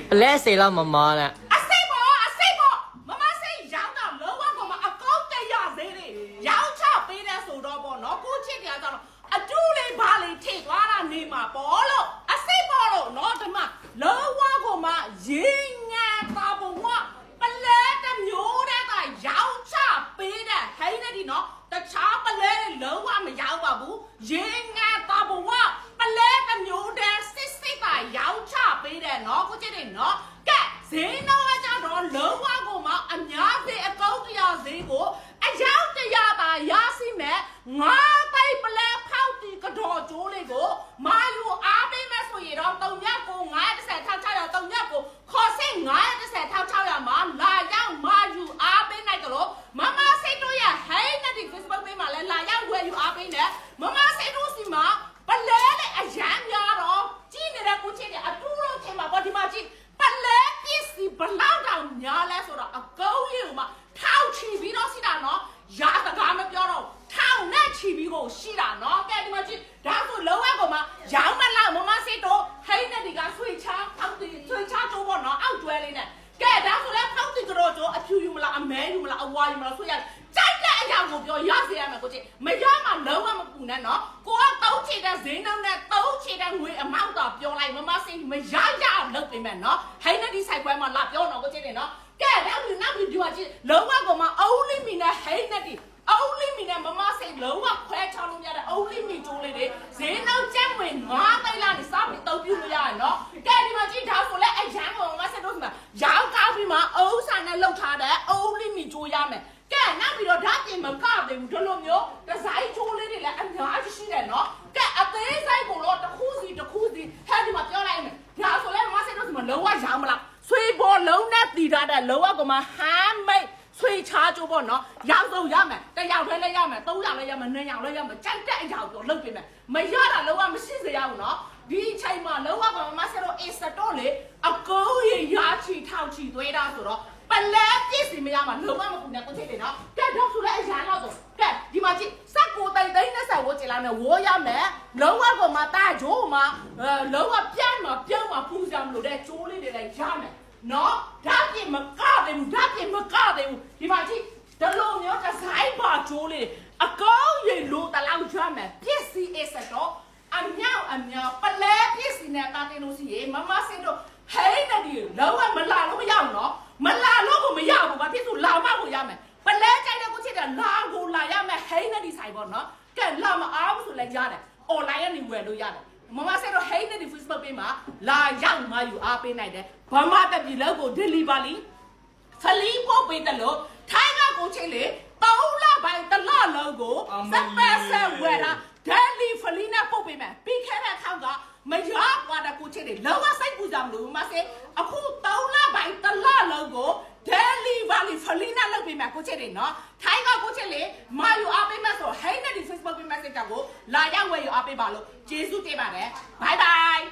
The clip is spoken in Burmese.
Let's say la mama na. အစိတ်ပေါ့မမစိတ်ရောင်းတော့လောကကောင်မှာအကောင့်တက်ရသေးတယ်ရောင်းချပေးတဲ့ဆိုတော့ပေါ့နော်ကိုချစ်ကြတော့အတူလေးဘာလေးထိသွားတာနေမှာပေါ့လို့အစိတ်ပေါ့လို့နော်ဒီမှာလောကကောင်မှာရင်းညာတာဘဝပလဲတစ်မျိုးတည်းကရောင်းချပေးတဲ့ဟိန်းနဲ့ဒီနော်တခြားပလဲလောကမရောက်ပါဘူးရင်းညာတာဘဝပလဲတစ်မျိုးတည်းစစ်ကရောင်းချပေးတယ်နော်ကိုချစ်တယ်နော်ကဲဈေးနှုန်းကကြတော့လောကကောင်မှာအများကြီးအကောင့်တရားဈေးကိုအယောက်တရားပါရစီမဲ့ငါးပိုက်ပလဲဖောက်တီကတော်ကျိုးလေးကိုမာယူအားပေးမဲ့ဆိုရင်တော့3ရက်ကို930,600 3ရက်ကိုခေါ်စစ်930,600မှာလာရောက်မာယူအားပေးနိုင်ကြလို့မမစိတ်တို့ရဟိန်းတဲ့ Facebook ပေးမှာလဲလာရောက်ဝယ်ယူအားပေးတယ်မမစိတ်တို့စီမှာပလဲနဲ့အရန်များတော့ကြည့်နေတဲ့ကိုချစ်တဲ့အတူလို့ထင်မှာပေါ့ဒီမှာကြည့်ပလဲပစ္စည်းဘလောက်တောင်များလဲဆိုတော့အကုန်းကြီးမှာထောက်ချီပြီးတော့ရှိတာနော်ရာတကားမပြောတော့ထောက်နဲ့ချီပြီးကိုရှိတာနော်ကဲဒီမှာကြည့်ဒါဆိုလောကကောင်မှာရောင်းမလားမမစစ်တော့ဟိန်းနဲ့ဒီကဆွေချာအောက်တီဆွေချာတိုးပေါ့နော်အောက်ကျွဲလေးနဲ့ကဲဒါဆိုလဲဖောက်တီကတော့ကျိုးအဖြူယူမလားအမဲယူမလားအဝါယူမလားဆွေရကြိုက်တဲ့အရာကိုပြောရစေရမယ်ကိုကြည့်မရမှလုံးဝမပူနဲ့နော်ကိုကတုံးချတဲ့ဈေးနှုန်းနဲ့တုံးချတဲ့ငွေအမောက်တော့ပြောလိုက်မမစိတ်မရရလုပ်ပေးမယ်နော်ဟိန်းနဲ့ဒီဆိုင်ပွဲမှာလာပြောတော့ကိုကြည့်တယ်နော်ကဲနောက်ပြီးဒီမှာကြည့်လုံးဝကောင်မှာအုံးလိမီနဲ့ဟိန်းနဲ့ဒီအုံးလိမီနဲ့မမစိတ်လုံးဝခွဲချလို့ရတဲ့အုံးလိမီကျိုးလေးတွေဈေးနှုန်းကျန်းဝင်9သိန်းလာနေစပြီးတုံးပြလို့ရတယ်နော်ကဲဒီမှာကြည့်ဒါဆိုလဲအရန်ကောင်မဆက်တော့ဒီမှာရောင်းကားပြီးမှအုံးဆိုင်နဲ့လောက်ထားတဲ့အုံးလိမီကျိုးရမယ်ကဲနောက်ပြီးတော့ဓာတ်ပြင်မကသေးဘူးဒီလိုမျိုးဒီဇိုင်းချိုးလေးတွေလည်းအများကြီးရှိတယ်နော်ကဲအသေးစိတ်ကိုတော့တစ်ခုစီဟဲ့ဒီမှာပြောလိုက်မယ်ဒါဆိုလဲမမဆက်တော့ဒီမှာလုံးဝရောင်းမလားဆွေပေါ်လုံးနဲ့တည်ထားတဲ့လောကကောင်မှာဟမ်းမိတ်ဆွေချားကြိုးပေါ့နော်ရောက်ဆုံးရမယ်တယောက်တည်းလည်းရမယ်3ယောက်လည်းရမယ်2ယောက်လည်းရမယ်ကြိုက်တဲ့အကြောင်းပြောလုပ်ပေးမယ်မရတာလုံးဝမရှိစေရဘူးနော်ဒီအချိန်မှာလောကကောင်မဆက်တော့အစတော့လေအကိုးရရာချီထောက်ချီသွေးတာဆိုတော့ပလဲပြစ်စီမရမှာလုံးဝမပူနဲ့ကိုချစ်တယ်နော်ကဲတော့ဆိုလဲအရန်တော့ကဲဒီမှာကြည့်စက်ကိုတိုင်းနဲ့ဆက်ဝိုးကြည့်လိုက်မယ်ဝိုးရမယ်လုံးဝကောင်မတားဂျိုးမှာလုံးဝပြန့်မှာပြုံးမှာပူစံမလို့တဲ့ဂျိုးလေးတွေလည်းရမယ်နော်ဓာတ်ပြင်မကတယ်ဘူးဒီမှာကြည့်ဒလိုမျိုးကဆိုင်ပါဂျိုးလေးအကောင်းရေလို့တလောက်ရမယ်ပြစ်စီအစတော့အမြောက်ပလဲပြစ်စီနဲ့တာတင်လို့ရှိရေမမစင်တို့ဟဲ့နဲ့ဒီလုံးဝမလာလို့မရဘူးနော်မလာလို့ကိုမရဘူးဘာဖြစ်လို့လာမှကိုရမယ်ပလဲကြိုက်တဲ့ကိုချစ်တယ်လာကိုလာရမယ်ဟဲ့နဲ့ဒီဆိုင်ပေါ့နော်ကဲလာမအားဘူးဆိုလည်းရတယ် online ကနေဝယ်လို့ရတယ်မမဆက်တော့ဟိန်းနဲ့ဒီ Facebook ပေးမှာလာရောက်မှယူအားပေးနိုင်တယ်ဘာမှတပြည်လောက်ကို delivery ဖလီပို့ပေးတယ်လို့ထိုင်းကကိုချစ်လေ3လပိုင်း1လလုံးကိုစပယ်ဆယ်ဝယ်တာ delivery နဲ့ပို့ပေးမယ်ပြီးခဲ့တဲ့ထောက်ကမရကွာတဲ့ကိုချစ်လေလောကစိတ်ပူကြမလို့မဆက်အခု3လပိုင်း1လလုံးကို delivery ဖလီနဲ့လုပ်ပေးမယ်ကိုချစ်လေနော်ထိုင်းကကိုချစ်လေမယူအားပေးမယ်ဆိုဟိန်းနဲ့ဒီ Facebook ပေး message ကိုလာရောက်ဝယ်ယူအားပေးပါလို့ကျေးဇူးတင်ပါတယ် bye bye